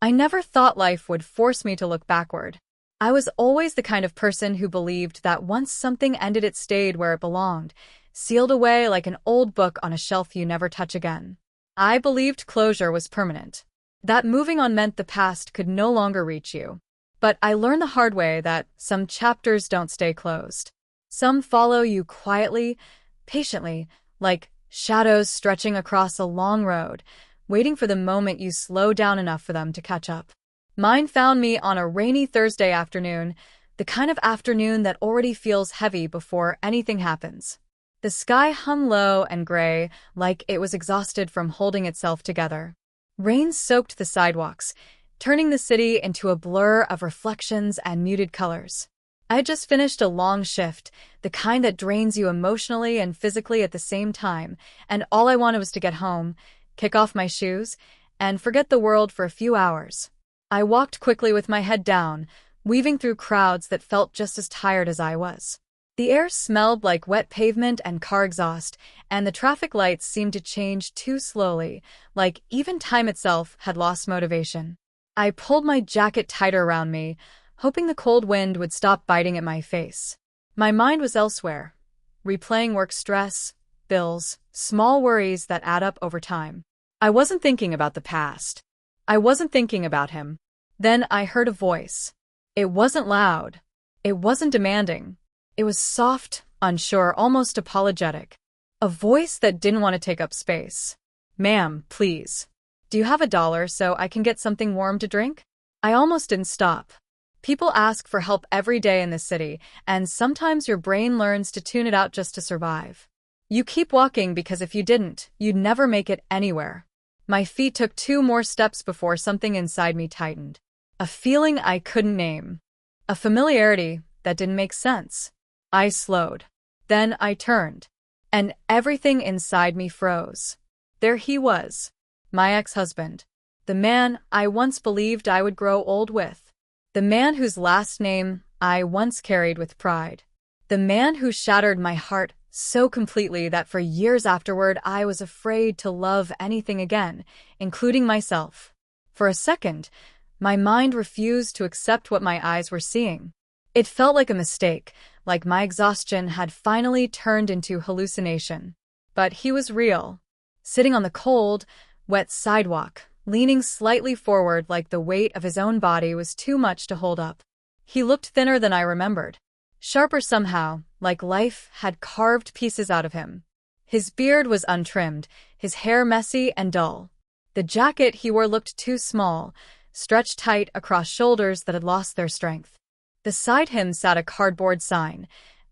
I never thought life would force me to look backward. I was always the kind of person who believed that once something ended, it stayed where it belonged, sealed away like an old book on a shelf you never touch again. I believed closure was permanent, that moving on meant the past could no longer reach you. But I learned the hard way that some chapters don't stay closed. Some follow you quietly, patiently, like shadows stretching across a long road, waiting for the moment you slow down enough for them to catch up. Mine found me on a rainy Thursday afternoon, the kind of afternoon that already feels heavy before anything happens. The sky hung low and gray, like it was exhausted from holding itself together. Rain soaked the sidewalks, turning the city into a blur of reflections and muted colors. I had just finished a long shift, the kind that drains you emotionally and physically at the same time, and all I wanted was to get home, kick off my shoes, and forget the world for a few hours. I walked quickly with my head down, weaving through crowds that felt just as tired as I was. The air smelled like wet pavement and car exhaust, and the traffic lights seemed to change too slowly, like even time itself had lost motivation. I pulled my jacket tighter around me, hoping the cold wind would stop biting at my face. My mind was elsewhere, replaying work stress, bills, small worries that add up over time. I wasn't thinking about the past. I wasn't thinking about him. Then I heard a voice. It wasn't loud. It wasn't demanding. It was soft, unsure, almost apologetic. A voice that didn't want to take up space. "Ma'am, please. Do you have $1 so I can get something warm to drink?" I almost didn't stop. People ask for help every day in this city, and sometimes your brain learns to tune it out just to survive. You keep walking because if you didn't, you'd never make it anywhere. My feet took 2 more steps before something inside me tightened. A feeling I couldn't name. A familiarity that didn't make sense. I slowed. Then I turned. And everything inside me froze. There he was. My ex-husband. The man I once believed I would grow old with. The man whose last name I once carried with pride. The man who shattered my heart so completely that for years afterward I was afraid to love anything again, including myself. For a second, my mind refused to accept what my eyes were seeing. It felt like a mistake, like my exhaustion had finally turned into hallucination. But he was real. Sitting on the cold, wet sidewalk, leaning slightly forward like the weight of his own body was too much to hold up. He looked thinner than I remembered. Sharper somehow, like life had carved pieces out of him. His beard was untrimmed, his hair messy and dull. The jacket he wore looked too small, stretched tight across shoulders that had lost their strength. Beside him sat a cardboard sign,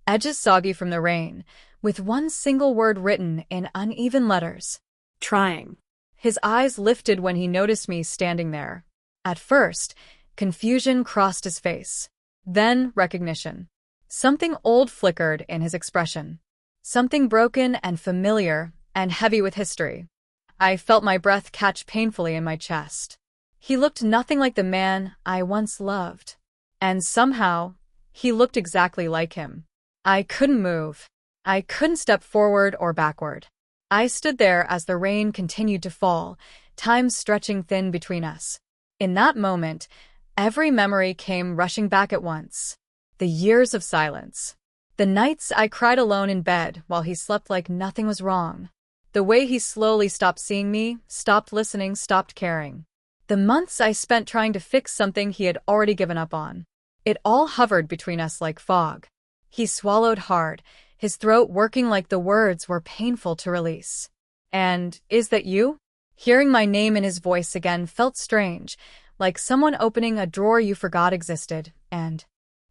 edges soggy from the rain, with one single word written in uneven letters. "Trying." His eyes lifted when he noticed me standing there. At first, confusion crossed his face. Then recognition. Something old flickered in his expression. Something broken and familiar and heavy with history. I felt my breath catch painfully in my chest. He looked nothing like the man I once loved. And somehow, he looked exactly like him. I couldn't move. I couldn't step forward or backward. I stood there as the rain continued to fall, time stretching thin between us. In that moment, every memory came rushing back at once. The years of silence. The nights I cried alone in bed while he slept like nothing was wrong. The way he slowly stopped seeing me, stopped listening, stopped caring. The months I spent trying to fix something he had already given up on. It all hovered between us like fog. He swallowed hard, his throat working like the words were painful to release. "And is that you?" Hearing my name in his voice again felt strange, like someone opening a drawer you forgot existed, and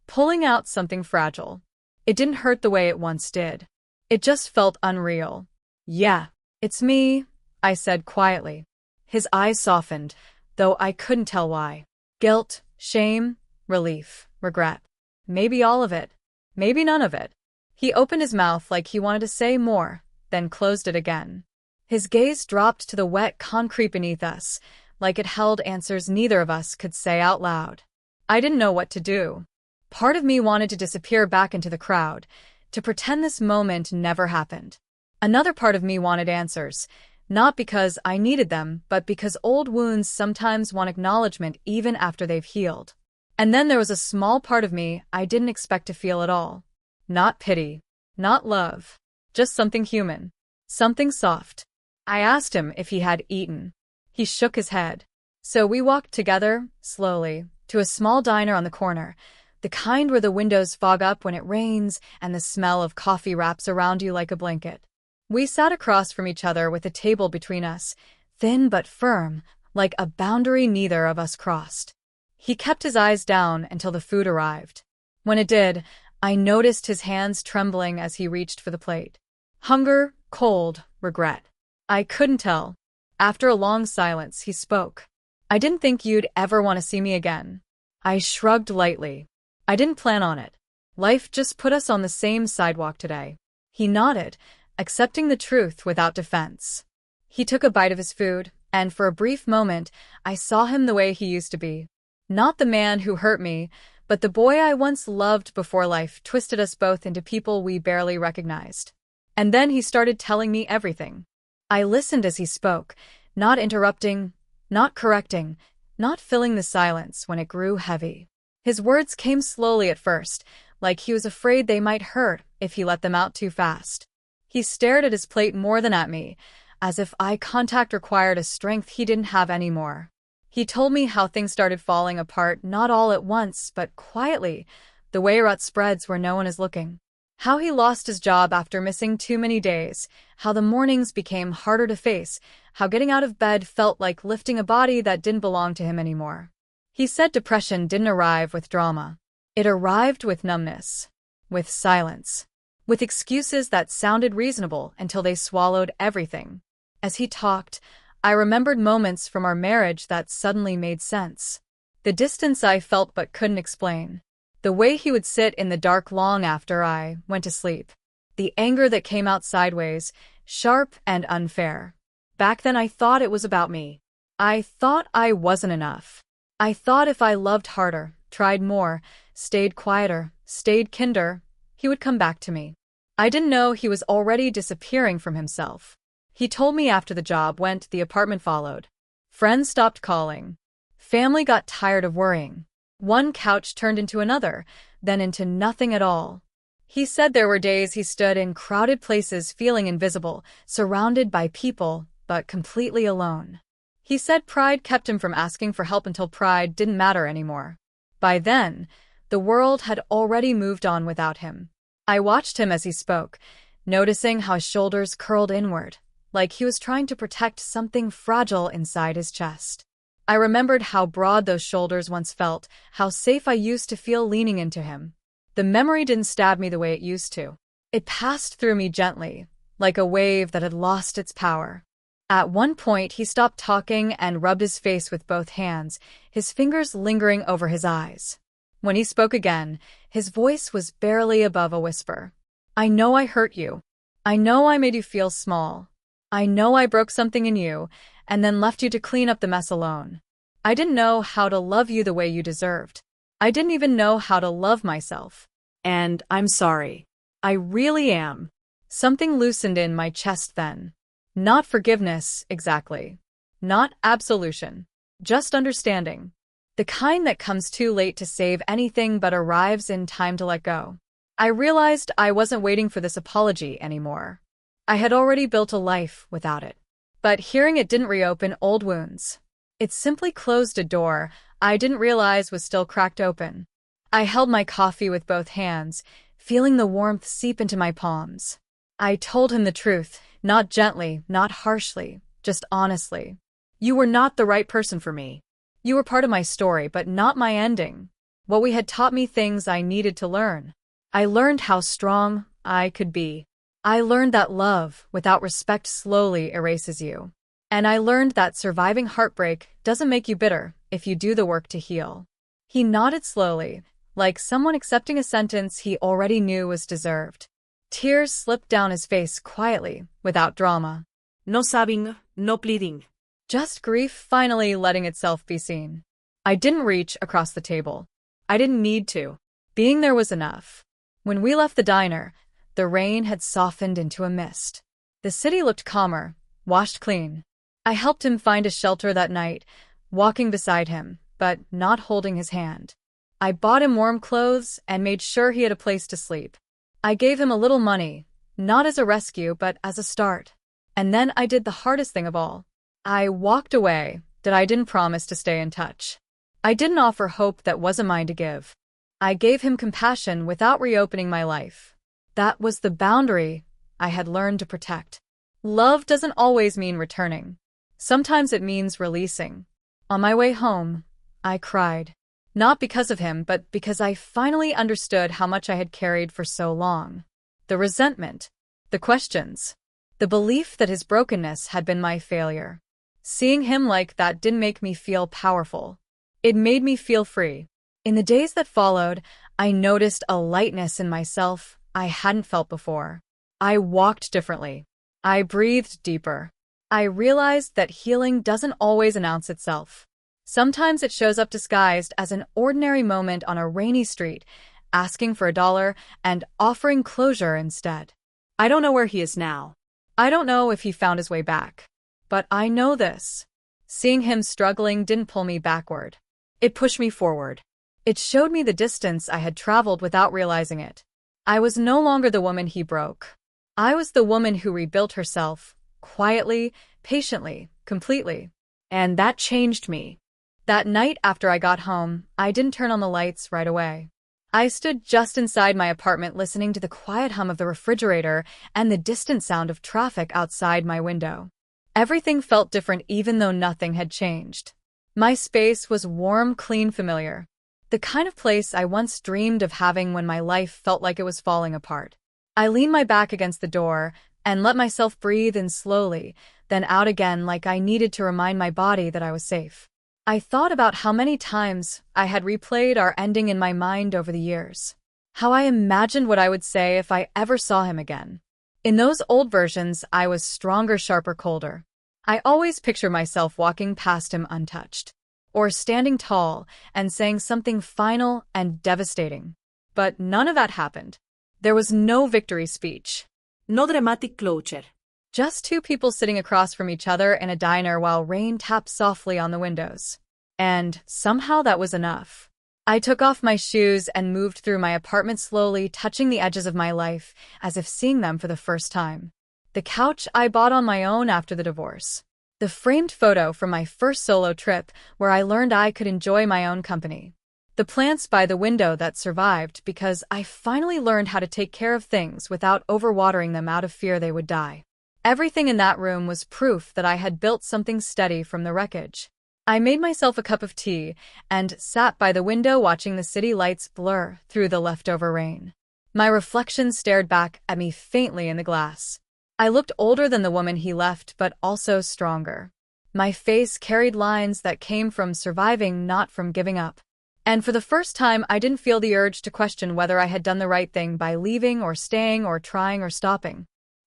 pulling out something fragile. It didn't hurt the way it once did. It just felt unreal. "Yeah, it's me," I said quietly. His eyes softened, though I couldn't tell why. Guilt, shame, relief, regret. Maybe all of it. Maybe none of it. He opened his mouth like he wanted to say more, then closed it again. His gaze dropped to the wet concrete beneath us, like it held answers neither of us could say out loud. I didn't know what to do. Part of me wanted to disappear back into the crowd, to pretend this moment never happened. Another part of me wanted answers, Not because I needed them, but because old wounds sometimes want acknowledgement even after they've healed. And then there was a small part of me I didn't expect to feel at all. Not pity. Not love. Just something human. Something soft. I asked him if he had eaten. He shook his head. So we walked together, slowly, to a small diner on the corner, the kind where the windows fog up when it rains and the smell of coffee wraps around you like a blanket. We sat across from each other with a table between us, thin but firm, like a boundary neither of us crossed. He kept his eyes down until the food arrived. When it did, I noticed his hands trembling as he reached for the plate. Hunger, cold, regret. I couldn't tell. After a long silence, he spoke. I didn't think you'd ever want to see me again. I shrugged lightly. I didn't plan on it. Life just put us on the same sidewalk today. He nodded, accepting the truth without defense. He took a bite of his food, and for a brief moment, I saw him the way he used to be. Not the man who hurt me, but the boy I once loved before life twisted us both into people we barely recognized. And then he started telling me everything. I listened as he spoke, not interrupting, not correcting, not filling the silence when it grew heavy. His words came slowly at first, like he was afraid they might hurt if he let them out too fast. He stared at his plate more than at me, as if eye contact required a strength he didn't have anymore. He told me how things started falling apart, not all at once, but quietly, the way rut spreads where no one is looking. How he lost his job after missing too many days, how the mornings became harder to face, how getting out of bed felt like lifting a body that didn't belong to him anymore. He said depression didn't arrive with drama. It arrived with numbness, with silence, with excuses that sounded reasonable until they swallowed everything. As he talked, I remembered moments from our marriage that suddenly made sense. The distance I felt but couldn't explain. The way he would sit in the dark long after I went to sleep. The anger that came out sideways, sharp and unfair. Back then I thought it was about me. I thought I wasn't enough. I thought if I loved harder, tried more, stayed quieter, stayed kinder, he would come back to me. I didn't know he was already disappearing from himself. He told me after the job went, the apartment followed. Friends stopped calling. Family got tired of worrying. One couch turned into another, then into nothing at all. He said there were days he stood in crowded places feeling invisible, surrounded by people, but completely alone. He said pride kept him from asking for help until pride didn't matter anymore. By then, the world had already moved on without him. I watched him as he spoke, noticing how his shoulders curled inward, like he was trying to protect something fragile inside his chest. I remembered how broad those shoulders once felt, how safe I used to feel leaning into him. The memory didn't stab me the way it used to. It passed through me gently, like a wave that had lost its power. At one point, he stopped talking and rubbed his face with both hands, his fingers lingering over his eyes. When he spoke again, his voice was barely above a whisper. I know I hurt you. I know I made you feel small. I know I broke something in you, and then left you to clean up the mess alone. I didn't know how to love you the way you deserved. I didn't even know how to love myself. And I'm sorry. I really am. Something loosened in my chest then. Not forgiveness, exactly. Not absolution. Just understanding. The kind that comes too late to save anything but arrives in time to let go. I realized I wasn't waiting for this apology anymore. I had already built a life without it. But hearing it didn't reopen old wounds. It simply closed a door I didn't realize was still cracked open. I held my coffee with both hands, feeling the warmth seep into my palms. I told him the truth, not gently, not harshly, just honestly. You were not the right person for me. You were part of my story, but not my ending. What we had taught me things I needed to learn. I learned how strong I could be. I learned that love without respect slowly erases you. And I learned that surviving heartbreak doesn't make you bitter if you do the work to heal. He nodded slowly, like someone accepting a sentence he already knew was deserved. Tears slipped down his face quietly, without drama. No sobbing, no pleading. Just grief finally letting itself be seen. I didn't reach across the table. I didn't need to. Being there was enough. When we left the diner, the rain had softened into a mist. The city looked calmer, washed clean. I helped him find a shelter that night, walking beside him, but not holding his hand. I bought him warm clothes and made sure he had a place to sleep. I gave him a little money, not as a rescue, but as a start. And then I did the hardest thing of all. I walked away, that I didn't promise to stay in touch. I didn't offer hope that wasn't mine to give. I gave him compassion without reopening my life. That was the boundary I had learned to protect. Love doesn't always mean returning. Sometimes it means releasing. On my way home, I cried. Not because of him, but because I finally understood how much I had carried for so long. The resentment, the questions, the belief that his brokenness had been my failure. Seeing him like that didn't make me feel powerful. It made me feel free. In the days that followed, I noticed a lightness in myself I hadn't felt before. I walked differently. I breathed deeper. I realized that healing doesn't always announce itself. Sometimes it shows up disguised as an ordinary moment on a rainy street, asking for $1 and offering closure instead. I don't know where he is now. I don't know if he found his way back. But I know this. Seeing him struggling didn't pull me backward. It pushed me forward. It showed me the distance I had traveled without realizing it. I was no longer the woman he broke. I was the woman who rebuilt herself, quietly, patiently, completely. And that changed me. That night after I got home, I didn't turn on the lights right away. I stood just inside my apartment listening to the quiet hum of the refrigerator and the distant sound of traffic outside my window. Everything felt different even though nothing had changed. My space was warm, clean, familiar. The kind of place I once dreamed of having when my life felt like it was falling apart. I leaned my back against the door and let myself breathe in slowly, then out again like I needed to remind my body that I was safe. I thought about how many times I had replayed our ending in my mind over the years. How I imagined what I would say if I ever saw him again. In those old versions, I was stronger, sharper, colder. I always picture myself walking past him untouched, or standing tall and saying something final and devastating. But none of that happened. There was no victory speech. No dramatic closure. Just two people sitting across from each other in a diner while rain tapped softly on the windows. And somehow that was enough. I took off my shoes and moved through my apartment slowly, touching the edges of my life, as if seeing them for the first time. The couch I bought on my own after the divorce. The framed photo from my first solo trip where I learned I could enjoy my own company. The plants by the window that survived because I finally learned how to take care of things without overwatering them out of fear they would die. Everything in that room was proof that I had built something steady from the wreckage. I made myself a cup of tea and sat by the window watching the city lights blur through the leftover rain. My reflection stared back at me faintly in the glass. I looked older than the woman he left, but also stronger. My face carried lines that came from surviving, not from giving up. And for the first time, I didn't feel the urge to question whether I had done the right thing by leaving or staying or trying or stopping.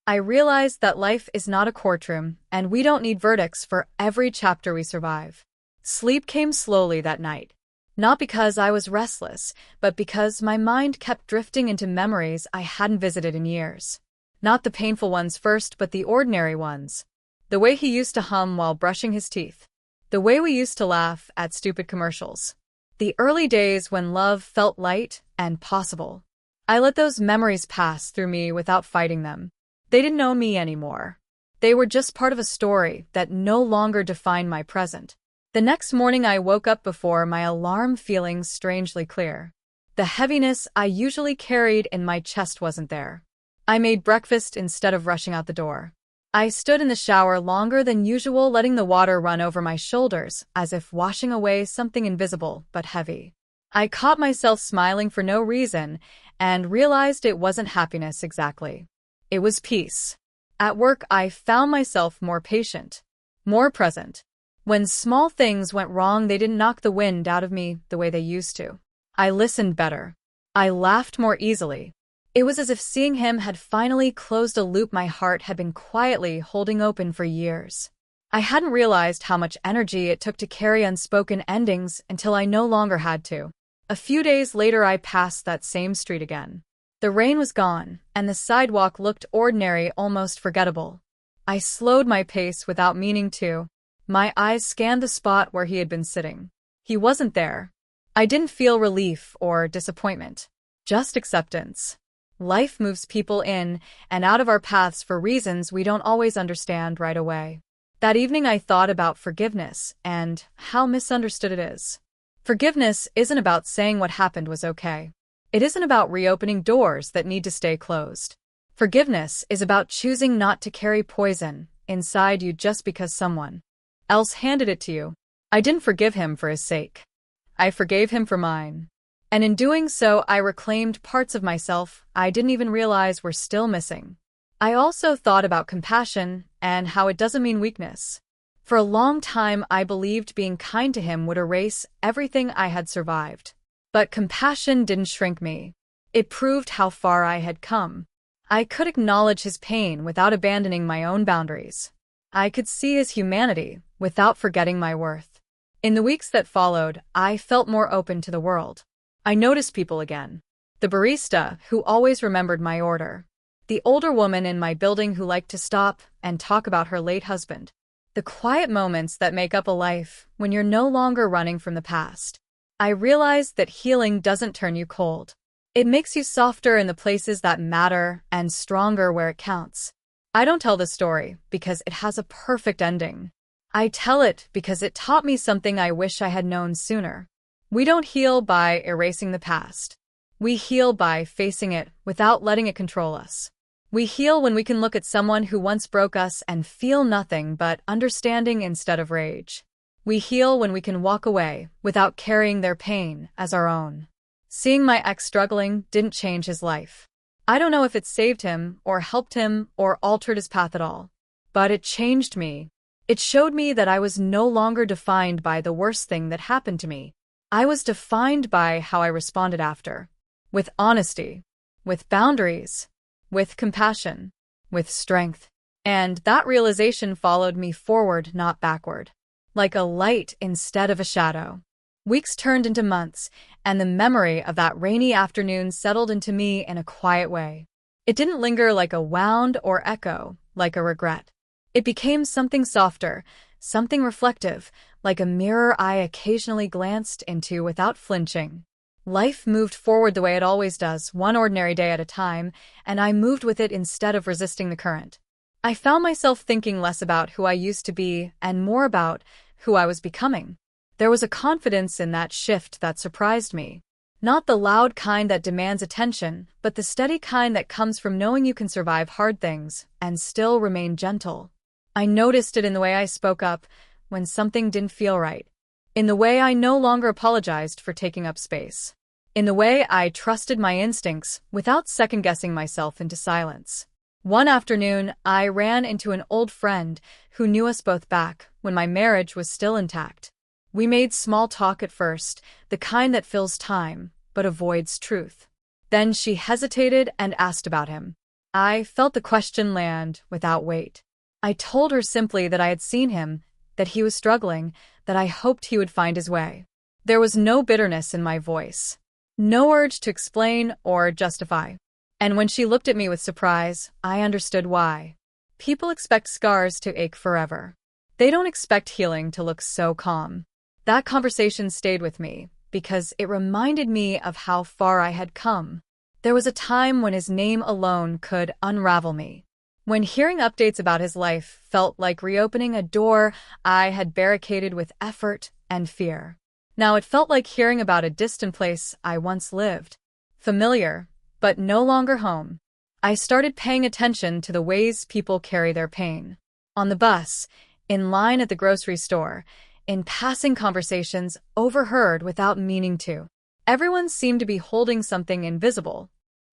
I realized that life is not a courtroom, and we don't need verdicts for every chapter we survive. Sleep came slowly that night. Not because I was restless, but because my mind kept drifting into memories I hadn't visited in years. Not the painful ones first, but the ordinary ones. The way he used to hum while brushing his teeth. The way we used to laugh at stupid commercials. The early days when love felt light and possible. I let those memories pass through me without fighting them. They didn't know me anymore. They were just part of a story that no longer defined my present. The next morning I woke up before my alarm feeling strangely clear. The heaviness I usually carried in my chest wasn't there. I made breakfast instead of rushing out the door. I stood in the shower longer than usual, letting the water run over my shoulders, as if washing away something invisible but heavy. I caught myself smiling for no reason and realized it wasn't happiness exactly. It was peace. At work, I found myself more patient, more present. When small things went wrong, they didn't knock the wind out of me the way they used to. I listened better. I laughed more easily. It was as if seeing him had finally closed a loop my heart had been quietly holding open for years. I hadn't realized how much energy it took to carry unspoken endings until I no longer had to. A few days later, I passed that same street again. The rain was gone, and the sidewalk looked ordinary, almost forgettable. I slowed my pace without meaning to. My eyes scanned the spot where he had been sitting. He wasn't there. I didn't feel relief or disappointment, just acceptance. Life moves people in and out of our paths for reasons we don't always understand right away. That evening I thought about forgiveness and how misunderstood it is. Forgiveness isn't about saying what happened was okay. It isn't about reopening doors that need to stay closed. Forgiveness is about choosing not to carry poison inside you just because someone else handed it to you. I didn't forgive him for his sake. I forgave him for mine. And in doing so, I reclaimed parts of myself I didn't even realize were still missing. I also thought about compassion and how it doesn't mean weakness. For a long time, I believed being kind to him would erase everything I had survived. But compassion didn't shrink me. It proved how far I had come. I could acknowledge his pain without abandoning my own boundaries. I could see his humanity without forgetting my worth. In the weeks that followed, I felt more open to the world. I noticed people again. The barista who always remembered my order. The older woman in my building who liked to stop and talk about her late husband. The quiet moments that make up a life when you're no longer running from the past. I realized that healing doesn't turn you cold. It makes you softer in the places that matter and stronger where it counts. I don't tell this story because it has a perfect ending. I tell it because it taught me something I wish I had known sooner. We don't heal by erasing the past. We heal by facing it without letting it control us. We heal when we can look at someone who once broke us and feel nothing but understanding instead of rage. We heal when we can walk away without carrying their pain as our own. Seeing my ex struggling didn't change his life. I don't know if it saved him or helped him or altered his path at all. But it changed me. It showed me that I was no longer defined by the worst thing that happened to me. I was defined by how I responded after. With honesty. With boundaries. With compassion. With strength. And that realization followed me forward, not backward. Like a light instead of a shadow. Weeks turned into months, and the memory of that rainy afternoon settled into me in a quiet way. It didn't linger like a wound or echo, like a regret. It became something softer, something reflective, like a mirror I occasionally glanced into without flinching. Life moved forward the way it always does, one ordinary day at a time, and I moved with it instead of resisting the current. I found myself thinking less about who I used to be and more about who I was becoming. There was a confidence in that shift that surprised me. Not the loud kind that demands attention, but the steady kind that comes from knowing you can survive hard things and still remain gentle. I noticed it in the way I spoke up when something didn't feel right. In the way I no longer apologized for taking up space. In the way I trusted my instincts without second-guessing myself into silence. One afternoon, I ran into an old friend who knew us both back when my marriage was still intact. We made small talk at first, the kind that fills time but avoids truth. Then she hesitated and asked about him. I felt the question land without weight. I told her simply that I had seen him, that he was struggling, that I hoped he would find his way. There was no bitterness in my voice. No urge to explain or justify. And when she looked at me with surprise, I understood why. People expect scars to ache forever. They don't expect healing to look so calm. That conversation stayed with me because it reminded me of how far I had come. There was a time when his name alone could unravel me. When hearing updates about his life felt like reopening a door I had barricaded with effort and fear. Now it felt like hearing about a distant place I once lived. Familiar, but no longer home. I started paying attention to the ways people carry their pain. On the bus, in line at the grocery store, in passing conversations overheard without meaning to. Everyone seemed to be holding something invisible.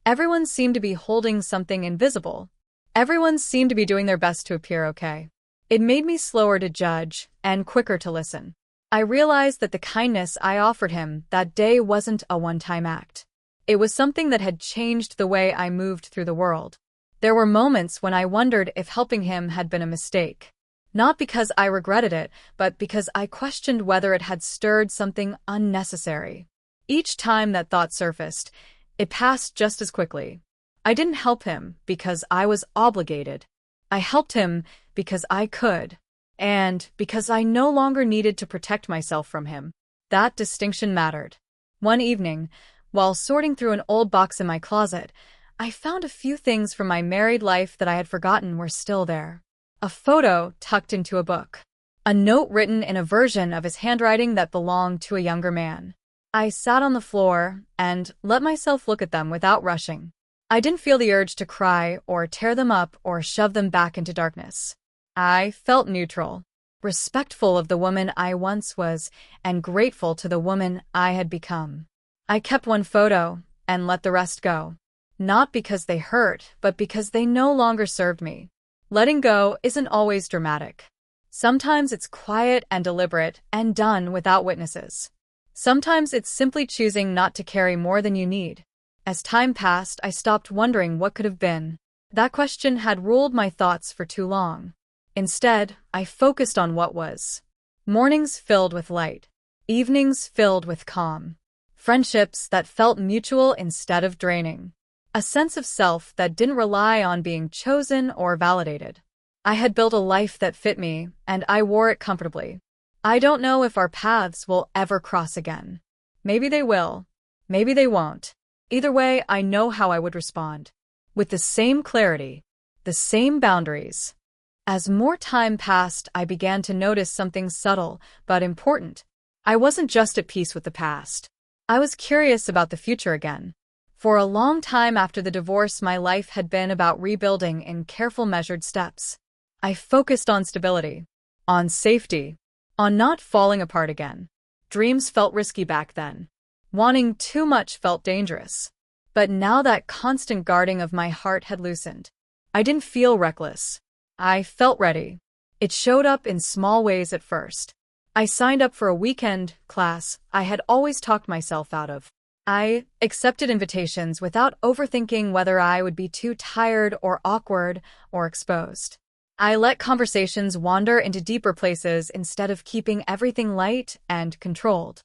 Everyone seemed to be holding something invisible. Everyone seemed to be doing their best to appear okay. It made me slower to judge and quicker to listen. I realized that the kindness I offered him that day wasn't a one-time act. It was something that had changed the way I moved through the world. There were moments when I wondered if helping him had been a mistake. Not because I regretted it, but because I questioned whether it had stirred something unnecessary. Each time that thought surfaced, it passed just as quickly. I didn't help him because I was obligated. I helped him because I could, and because I no longer needed to protect myself from him. That distinction mattered. One evening, while sorting through an old box in my closet, I found a few things from my married life that I had forgotten were still there. A photo tucked into a book. A note written in a version of his handwriting that belonged to a younger man. I sat on the floor and let myself look at them without rushing. I didn't feel the urge to cry or tear them up or shove them back into darkness. I felt neutral, respectful of the woman I once was and grateful to the woman I had become. I kept one photo and let the rest go. Not because they hurt, but because they no longer served me. Letting go isn't always dramatic. Sometimes it's quiet and deliberate and done without witnesses. Sometimes it's simply choosing not to carry more than you need. As time passed, I stopped wondering what could have been. That question had ruled my thoughts for too long. Instead, I focused on what was. Mornings filled with light. Evenings filled with calm. Friendships that felt mutual instead of draining. A sense of self that didn't rely on being chosen or validated. I had built a life that fit me, and I wore it comfortably. I don't know if our paths will ever cross again. Maybe they will. Maybe they won't. Either way, I know how I would respond. With the same clarity. The same boundaries. As more time passed, I began to notice something subtle, but important. I wasn't just at peace with the past. I was curious about the future again. For a long time after the divorce, my life had been about rebuilding in careful, measured steps. I focused on stability, on safety, on not falling apart again. Dreams felt risky back then. Wanting too much felt dangerous. But now that constant guarding of my heart had loosened. I didn't feel reckless. I felt ready. It showed up in small ways at first. I signed up for a weekend class I had always talked myself out of. I accepted invitations without overthinking whether I would be too tired or awkward or exposed. I let conversations wander into deeper places instead of keeping everything light and controlled.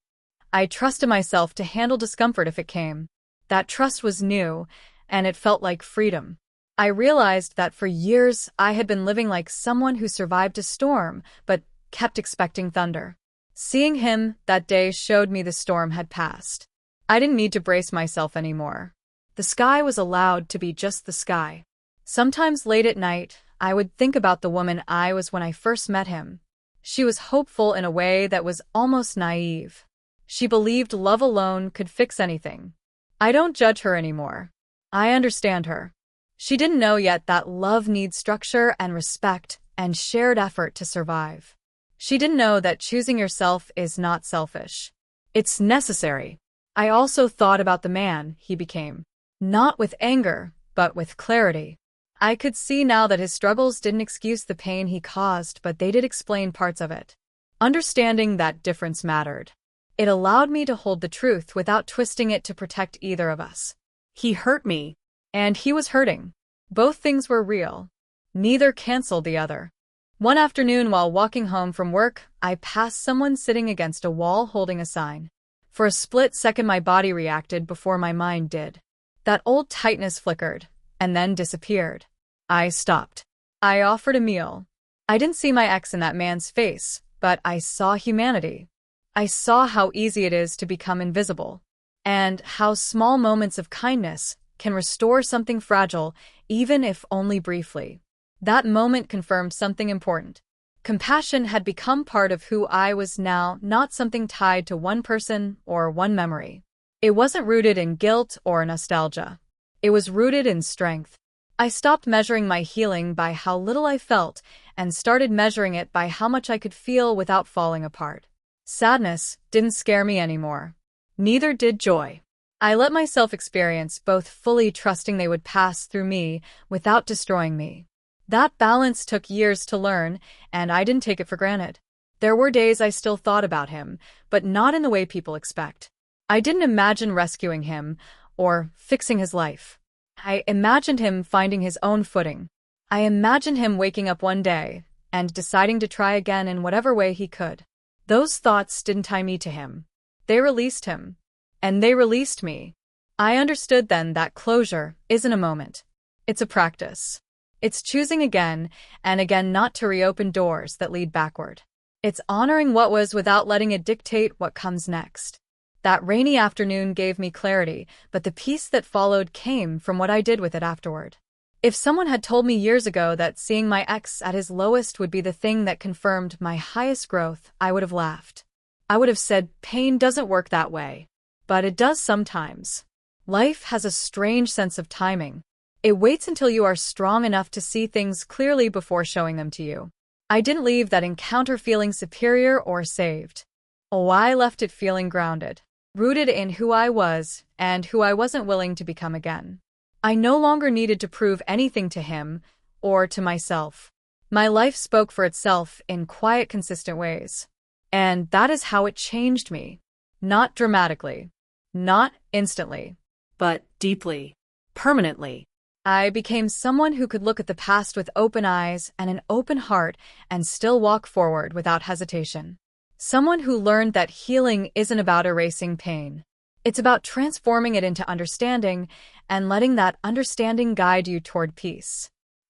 I trusted myself to handle discomfort if it came. That trust was new, and it felt like freedom. I realized that for years I had been living like someone who survived a storm, but kept expecting thunder. Seeing him that day showed me the storm had passed. I didn't need to brace myself anymore. The sky was allowed to be just the sky. Sometimes late at night, I would think about the woman I was when I first met him. She was hopeful in a way that was almost naive. She believed love alone could fix anything. I don't judge her anymore. I understand her. She didn't know yet that love needs structure and respect and shared effort to survive. She didn't know that choosing yourself is not selfish. It's necessary. I also thought about the man he became. Not with anger, but with clarity. I could see now that his struggles didn't excuse the pain he caused, but they did explain parts of it. Understanding that difference mattered. It allowed me to hold the truth without twisting it to protect either of us. He hurt me, and he was hurting. Both things were real. Neither canceled the other. One afternoon while walking home from work, I passed someone sitting against a wall holding a sign. For a split second my body reacted before my mind did. That old tightness flickered, and then disappeared. I stopped. I offered a meal. I didn't see my ex in that man's face, but I saw humanity. I saw how easy it is to become invisible, and how small moments of kindness can restore something fragile, even if only briefly. That moment confirmed something important. Compassion had become part of who I was now, not something tied to one person or one memory. It wasn't rooted in guilt or nostalgia. It was rooted in strength. I stopped measuring my healing by how little I felt and started measuring it by how much I could feel without falling apart. Sadness didn't scare me anymore. Neither did joy. I let myself experience both, fully trusting they would pass through me without destroying me. That balance took years to learn, and I didn't take it for granted. There were days I still thought about him, but not in the way people expect. I didn't imagine rescuing him or fixing his life. I imagined him finding his own footing. I imagined him waking up one day and deciding to try again in whatever way he could. Those thoughts didn't tie me to him. They released him. And they released me. I understood then that closure isn't a moment. It's a practice. It's choosing again and again not to reopen doors that lead backward. It's honoring what was without letting it dictate what comes next. That rainy afternoon gave me clarity, but the peace that followed came from what I did with it afterward. If someone had told me years ago that seeing my ex at his lowest would be the thing that confirmed my highest growth, I would have laughed. I would have said, pain doesn't work that way. But it does sometimes. Life has a strange sense of timing. It waits until you are strong enough to see things clearly before showing them to you. I didn't leave that encounter feeling superior or saved. Oh, I left it feeling grounded, rooted in who I was and who I wasn't willing to become again. I no longer needed to prove anything to him or to myself. My life spoke for itself in quiet, consistent ways. And that is how it changed me. Not dramatically. Not instantly. But deeply. Permanently. I became someone who could look at the past with open eyes and an open heart and still walk forward without hesitation. Someone who learned that healing isn't about erasing pain. It's about transforming it into understanding and letting that understanding guide you toward peace.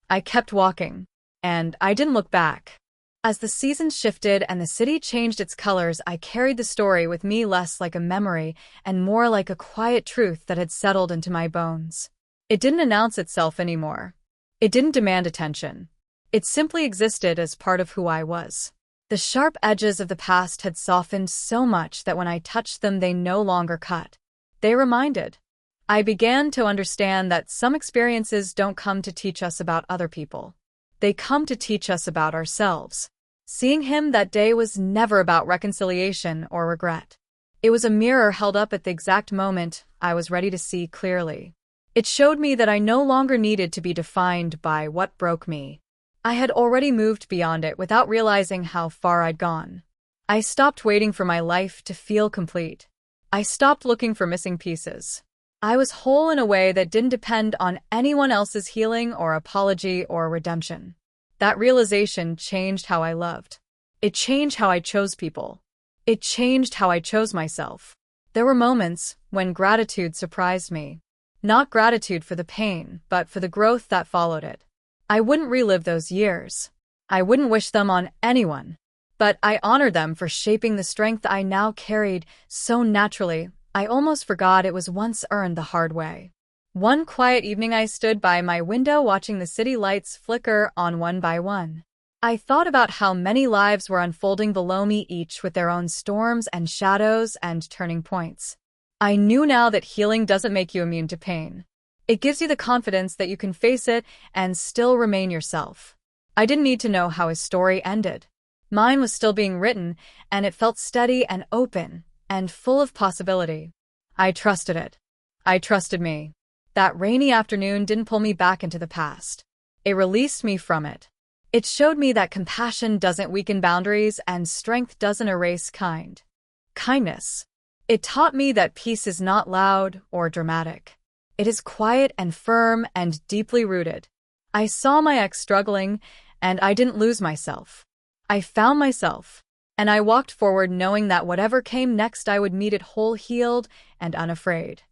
I kept walking, and I didn't look back. As the seasons shifted and the city changed its colors, I carried the story with me less like a memory and more like a quiet truth that had settled into my bones. It didn't announce itself anymore. It didn't demand attention. It simply existed as part of who I was. The sharp edges of the past had softened so much that when I touched them, they no longer cut. They reminded. I began to understand that some experiences don't come to teach us about other people. They come to teach us about ourselves. Seeing him that day was never about reconciliation or regret. It was a mirror held up at the exact moment I was ready to see clearly. It showed me that I no longer needed to be defined by what broke me. I had already moved beyond it without realizing how far I'd gone. I stopped waiting for my life to feel complete. I stopped looking for missing pieces. I was whole in a way that didn't depend on anyone else's healing or apology or redemption. That realization changed how I loved. It changed how I chose people. It changed how I chose myself. There were moments when gratitude surprised me. Not gratitude for the pain, but for the growth that followed it. I wouldn't relive those years. I wouldn't wish them on anyone. But I honored them for shaping the strength I now carried so naturally, I almost forgot it was once earned the hard way. One quiet evening I stood by my window watching the city lights flicker on one by one. I thought about how many lives were unfolding below me, each with their own storms and shadows and turning points. I knew now that healing doesn't make you immune to pain. It gives you the confidence that you can face it and still remain yourself. I didn't need to know how his story ended. Mine was still being written, and it felt steady and open and full of possibility. I trusted it. I trusted me. That rainy afternoon didn't pull me back into the past. It released me from it. It showed me that compassion doesn't weaken boundaries and strength doesn't erase kindness. It taught me that peace is not loud or dramatic. It is quiet and firm and deeply rooted. I saw my ex struggling, and I didn't lose myself. I found myself, and I walked forward knowing that whatever came next I would meet it whole, healed, and unafraid.